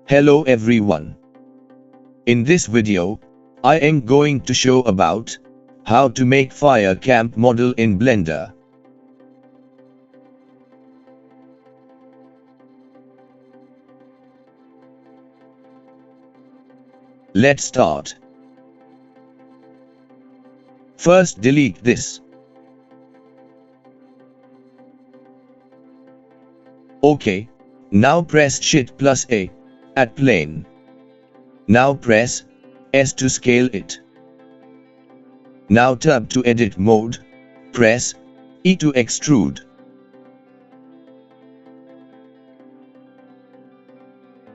Hello everyone. In this video, I am going to show about how to make fire camp model in Blender. Let's start. First delete this. OK. Now press Shift plus A. At plane. Now press S to scale it. Now tab to edit mode. Press E to extrude.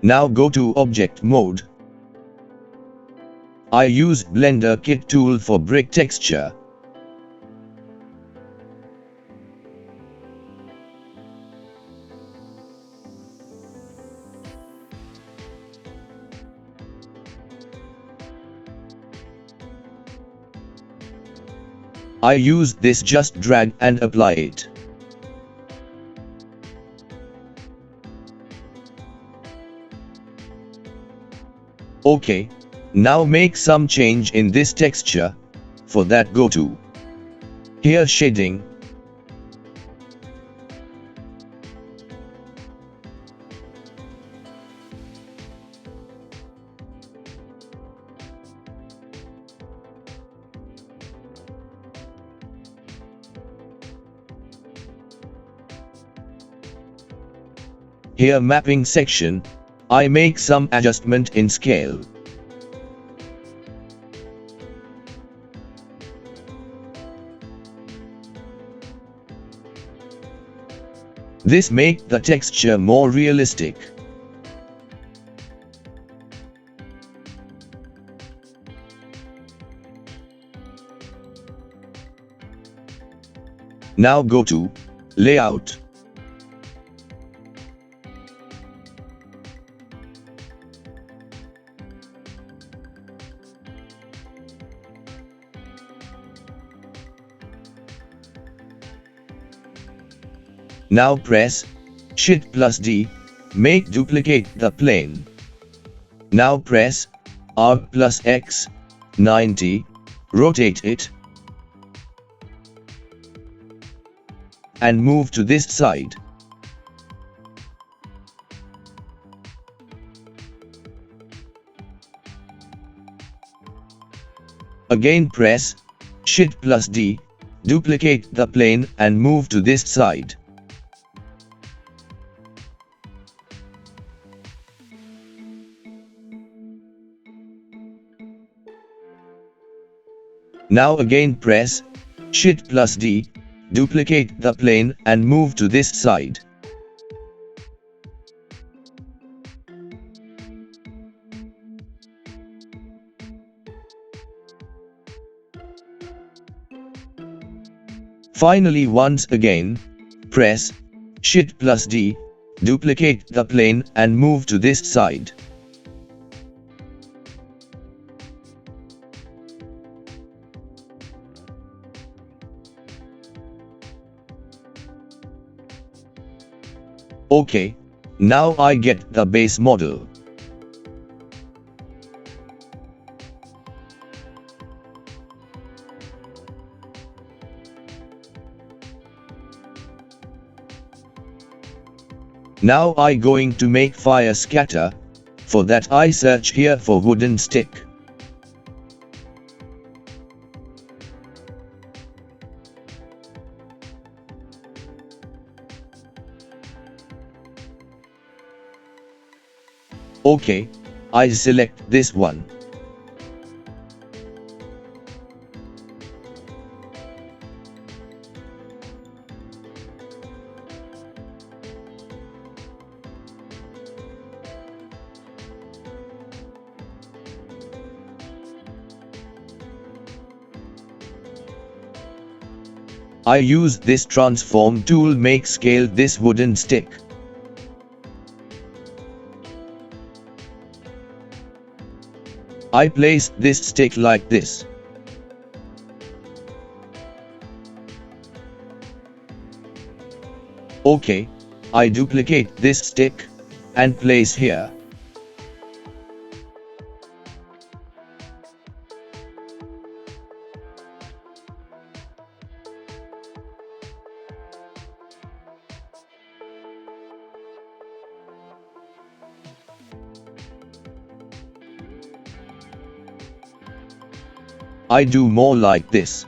Now go to object mode. I use Blender Kit tool for brick texture. I use this, just drag and apply it. OK. Now make some change in this texture. For that go to here shading. Here mapping section, I make some adjustment in scale. This make the texture more realistic. Now go to layout. Now press Shift plus D, make duplicate the plane. Now press R plus X, 90, rotate it, and move to this side. Again press Shift plus D, duplicate the plane and move to this side. Now again press Shift plus D, duplicate the plane and move to this side. Finally once again, press Shift plus D, duplicate the plane and move to this side. OK. Now I get the base model. Now I going to make fire scatter. For that I search here for wooden stick. OK. I select this one. I use this transform tool, make scale this wooden stick. I place this stick like this. OK. I duplicate this stick and place here. I do more like this.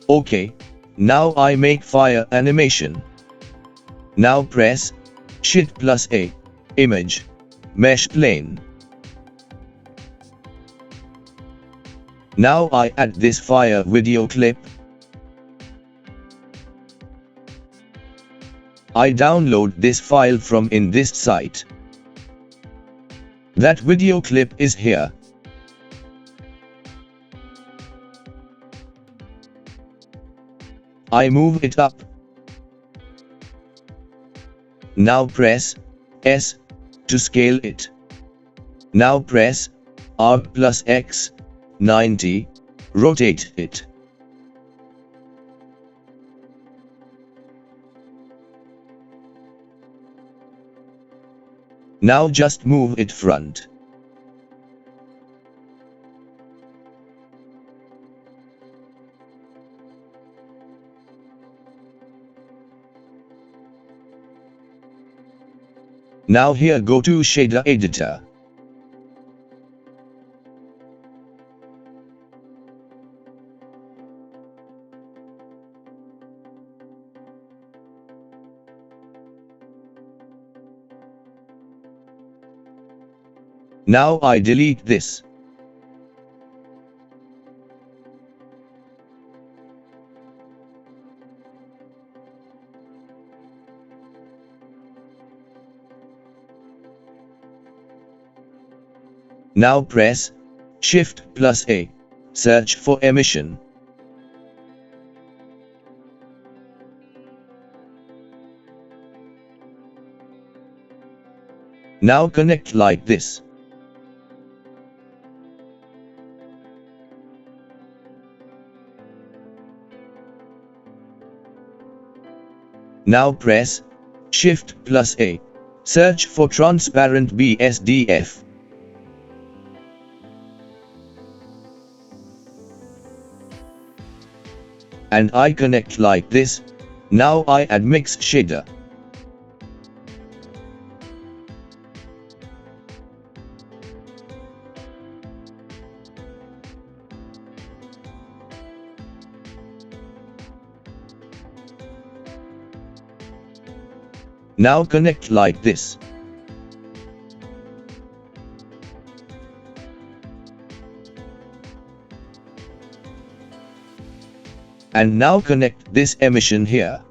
Okay, now I make fire animation. Now press Shift plus A, Image, Mesh Plane. Now I add this fire video clip. I download this file from in this site. That video clip is here. I move it up. Now press S to scale it. Now press Alt plus X, 90, rotate it. Now just move it front. Now here go to shader editor. Now I delete this. Now press Shift plus A, search for emission. Now connect like this. Now press Shift plus A, search for transparent BSDF. And I connect like this. Now I add mix shader. Now connect like this. And now connect this emission here.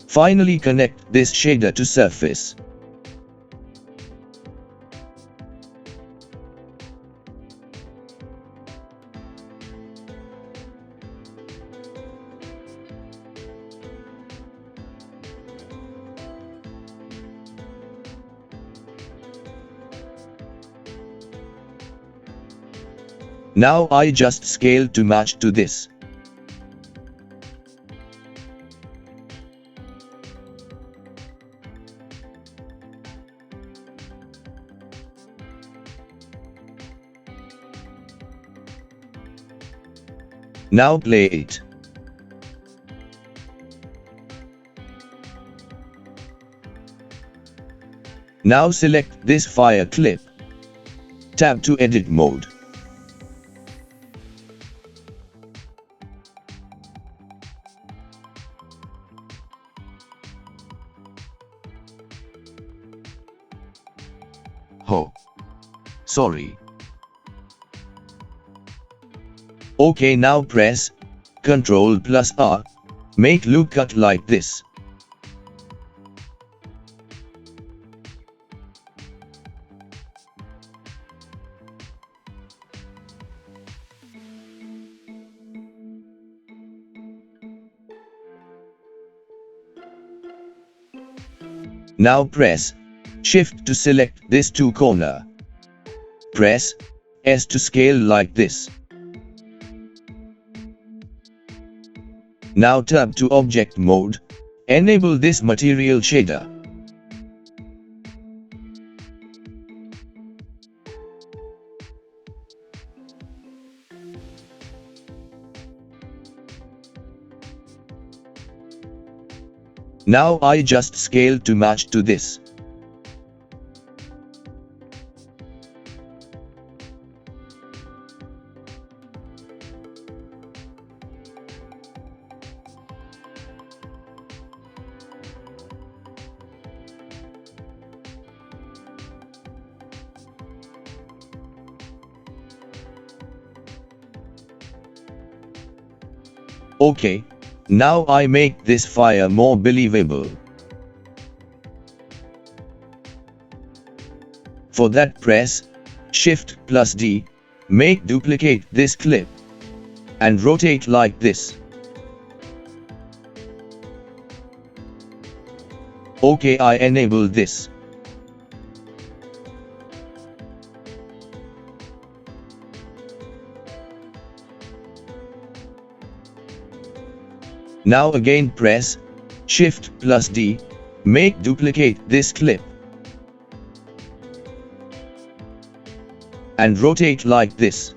Finally connect this shader to surface. Now I just scale to match to this. Now play it. Now select this fire clip. Tab to edit mode. Oh, sorry. Okay, now press Ctrl plus R, make loop cut like this. Now press Shift to select this two corner. Press S to scale like this. Now tab to Object Mode, enable this material shader. Now I just scale to match to this. Okay, now I make this fire more believable. For that press Shift plus D, make duplicate this clip, and rotate like this. Okay, I enable this. Now again press Shift plus D, make duplicate this clip, and rotate like this.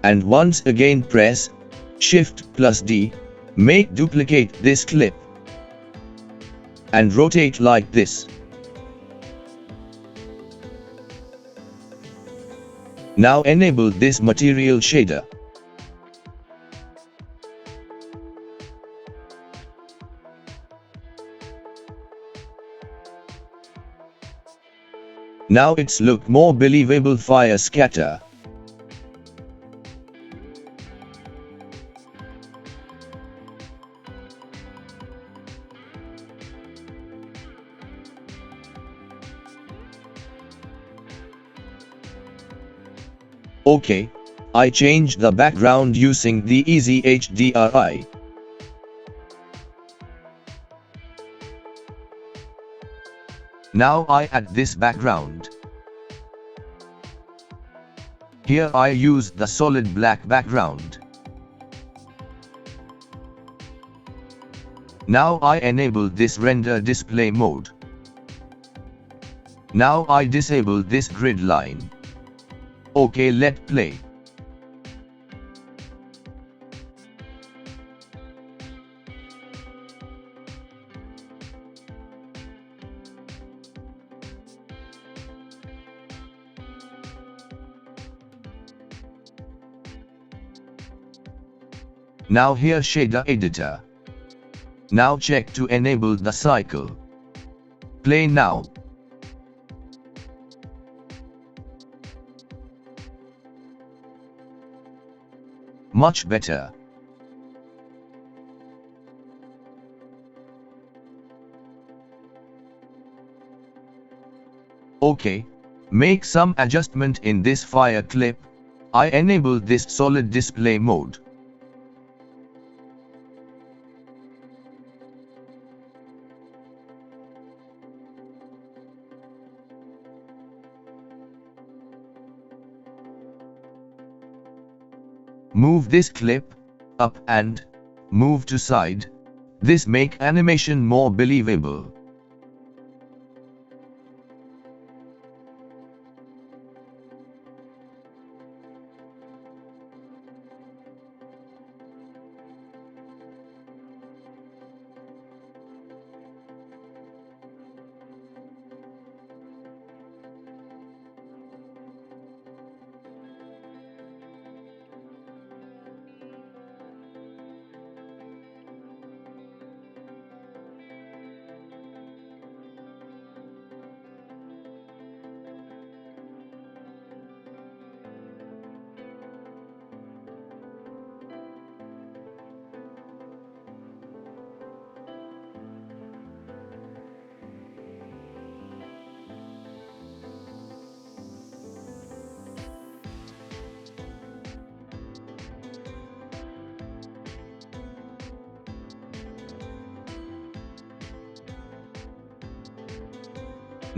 And once again press Shift plus D, make duplicate this clip, and rotate like this. Now enable this material shader. Now it's look more believable fire scatter. Okay, I changed the background using the Easy HDRI. Now I add this background. Here I use the solid black background. Now I enable this render display mode. Now I disable this grid line. Okay, let play. Now here shader editor. Now check to enable the cycle. Play now. Much better. Okay, make some adjustment in this fire clip. I enable this solid display mode. Move this clip up and move to side. This make animation more believable.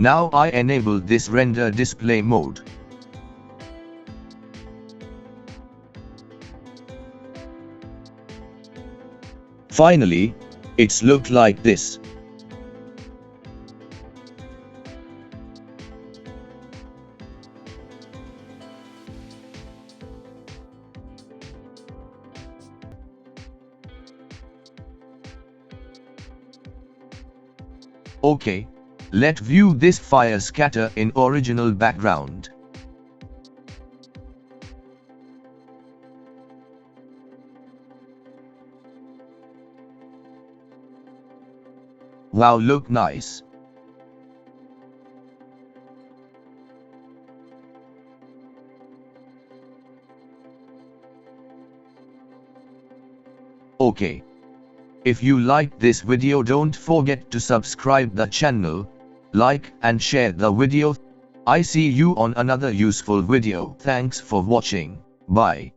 Now I enable this render display mode. Finally, it's looked like this. Okay, let's view this fire scatter in original background. Wow, look nice. Okay. If you liked this video, don't forget to subscribe the channel, like and share the video. I see you on another useful video. Thanks for watching. Bye.